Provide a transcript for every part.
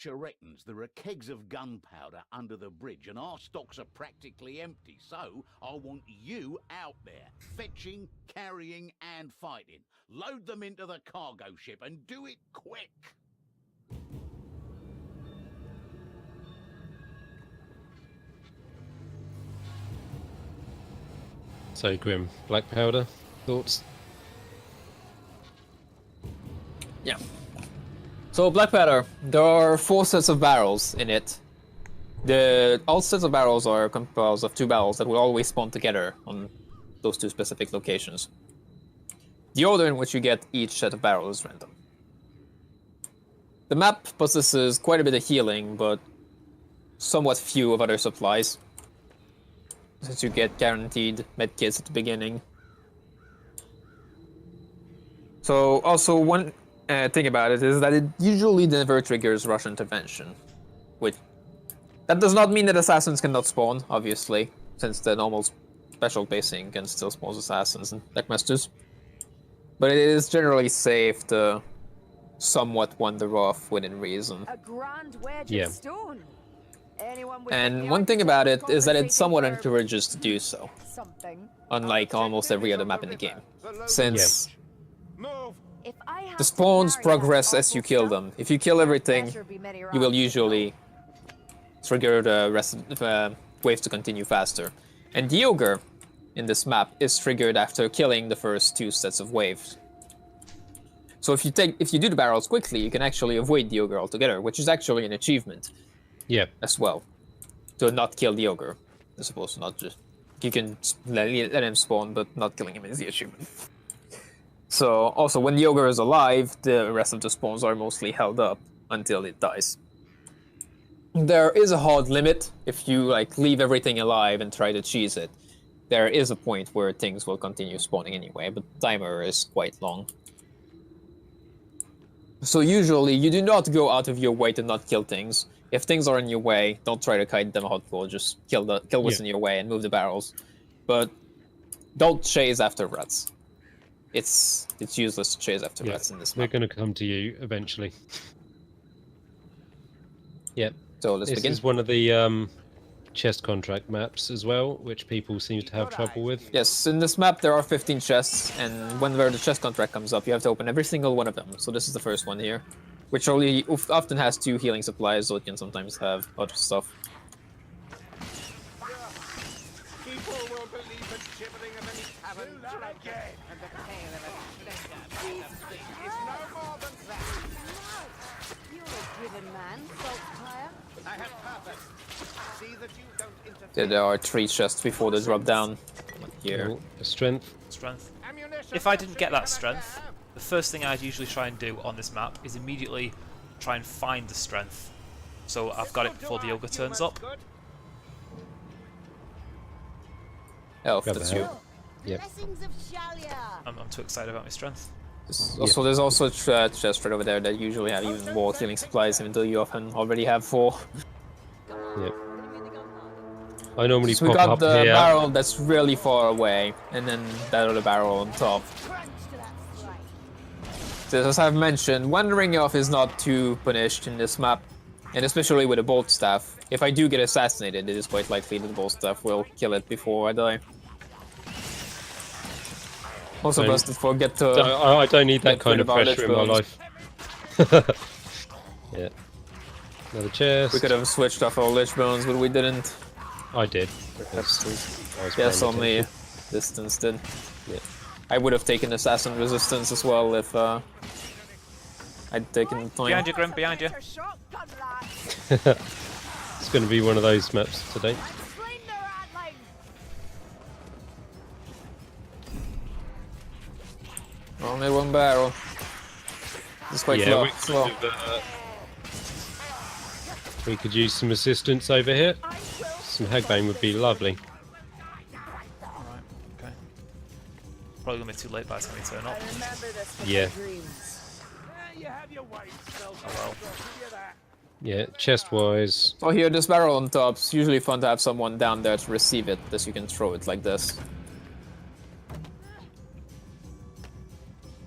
reckons there are kegs of gunpowder under the bridge and our stocks are practically empty, so I want you out there, fetching, carrying and fighting. Load them into the cargo ship and do it quick. So Grim, black powder, thoughts? Yeah. So black powder, there are 4 sets of barrels in it. All sets of barrels are composed of 2 barrels that will always spawn together on those 2 specific locations. The order in which you get each set of barrels is random. The map possesses quite a bit of healing, but somewhat few of other supplies, since you get guaranteed medkits at the beginning. So also one thing about it is that it usually never triggers rush intervention, which that does not mean that assassins cannot spawn, obviously, since the normal special pacing can still spawn assassins and deckmasters. But it is generally safe to somewhat wander off within reason. A grand wedge Yeah. of stone. And one thing about it is that it somewhat encourages to do so, something. unlike almost every other map in the game, since If I have the to spawns carry progress that as you awful kill stuff, them. If you kill everything, better be many you will rounds. usually trigger the rest of the waves to continue faster. And the ogre in this map is triggered after killing the first 2 sets of waves. So if you do the barrels quickly, you can actually avoid the ogre altogether, which is actually an achievement Yeah. as well. To not kill the ogre, as opposed to not just... You can let him spawn, but not killing him is the achievement. So, also, when the ogre is alive, the rest of the spawns are mostly held up until it dies. There is a hard limit. If you leave everything alive and try to cheese it, there is a point where things will continue spawning anyway, but the timer is quite long. So usually, you do not go out of your way to not kill things. If things are in your way, don't try to kite them hardcore, just kill what's in your way and move the barrels. But don't chase after rats. It's useless to chase after rats in this They're map. going to come to you eventually. Yep. So let's This begin. is one of the chest contract maps as well, which people seem to have trouble with. Yes, in this map there are 15 chests, and whenever the chest contract comes up, you have to open every single one of them. So this is the first one here, which only often has 2 healing supplies, so it can sometimes have other stuff. People will believe the shivering of any tavern again, and the pain of a is no more than that. You're a driven man, Saltfire. I have purpose. See that you don't interfere. There are 3 chests before they drop down. Here. Oh, a strength. Strength. Ammunition If I didn't for get that freedom strength, again. the first thing I'd usually try and do on this map is immediately try and find the strength. So I've got it before the ogre turns up. Good. Elf, Grab that's the you. help. Yep. Blessings of Shalia. I'm too excited about my strength. There's also a chest right over there that usually have even more healing supplies, even though you often already have 4. Yep. I normally So we pop got up the here. barrel that's really far away, and then that other barrel on top. So as I've mentioned, wandering off is not too punished in this map, and especially with a bolt staff. If I do get assassinated, it is quite likely that the bolt staff will kill it before I die. Also, Same. must forget to... I don't need that get kind rid of of our pressure in my lich life. Yeah. Another chest. We could have switched off our lich bones, but we didn't. I did. Yes, only distance did. Yeah. I would have taken assassin resistance as well if I'd taken the time. Behind you, Grim, behind you. Shotgun rat. It's going to be one of those maps today. Slain the ratling. Only 1 barrel. It's quite Yeah, slow. we could use some assistance over here. Some Hagbane would be lovely. Alright, okay. Probably gonna be too late by the time you turn up. Remember this for Yeah. my dreams. You have your way, Oh well. Yeah, chest-wise. So here, this barrel on top, it's usually fun to have someone down there to receive it, as you can throw it like this.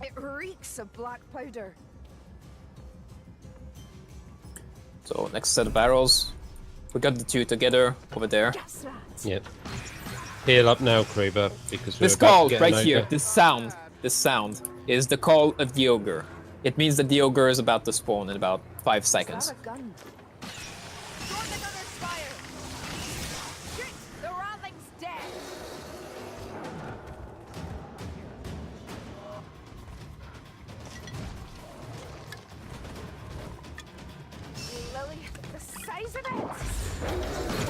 It reeks of black powder. So next set of barrels. We got the two together over there. Yes, lads. Yep. Heal up now, Kruber, because we're This about call to get right an here, ogre. this sound is the call of the ogre. It means that the ogre is about to spawn in about 5 seconds. Is that a gun? Join another fire. Shit, the ratling's dead. Lily, the size of it.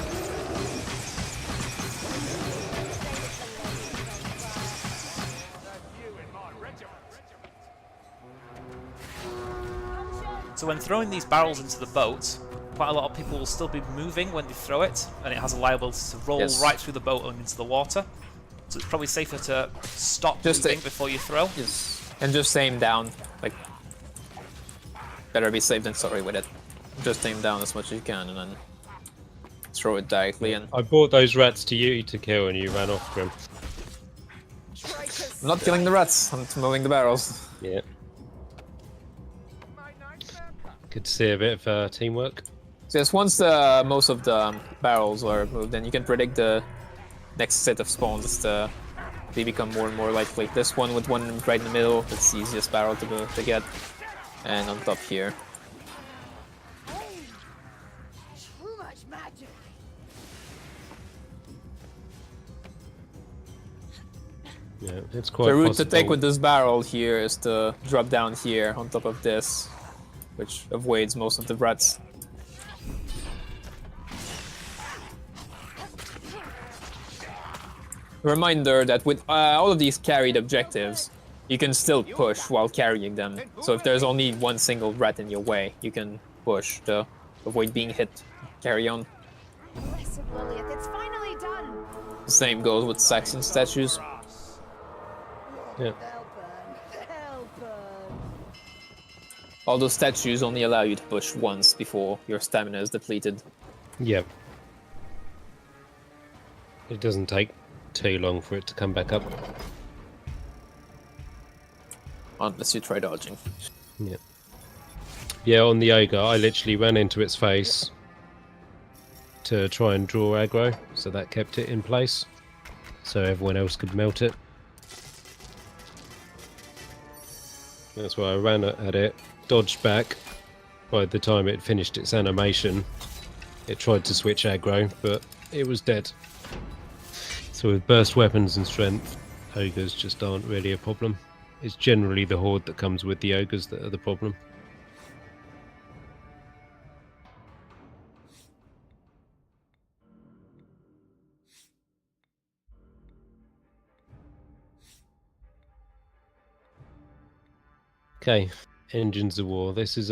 So when throwing these barrels into the boat, quite a lot of people will still be moving when they throw it, and it has a liability to roll Yes. right through the boat and into the water. So it's probably safer to stop Just moving a- before you throw. Yes. And just aim down. Like, better be safe than sorry with it. Just aim down as much as you can and then throw it directly in. I brought those rats to you to kill, and you ran off them. I'm not killing the rats, I'm moving the barrels. Yeah. Good to see a bit of teamwork. So yes, once the most of the barrels are moved, then you can predict the next set of spawns. They become more and more likely. This one with one right in the middle, that's the easiest barrel to get. And on top here. Too much magic. Yeah, it's quite The route possible. to take with this barrel here is to drop down here on top of this, which avoids most of the rats. Reminder that with all of these carried objectives, you can still push while carrying them. So if there's only one single rat in your way, you can push to avoid being hit. Carry on. Blessed Lilith, it's finally done. The same goes with Saxon statues. Yeah. They'll burn. They'll burn. Although statues only allow you to push once before your stamina is depleted. Yeah. It doesn't take too long for it to come back up. Unless you try dodging. Yeah. Yeah, on the ogre, I literally ran into its face to try and draw aggro, so that kept it in place, so everyone else could melt it. That's why I ran at it, dodged back. By the time it finished its animation, it tried to switch aggro, but it was dead. So with burst weapons and strength, ogres just aren't really a problem. It's generally the horde that comes with the ogres that are the problem. Okay, Engines of War. This is a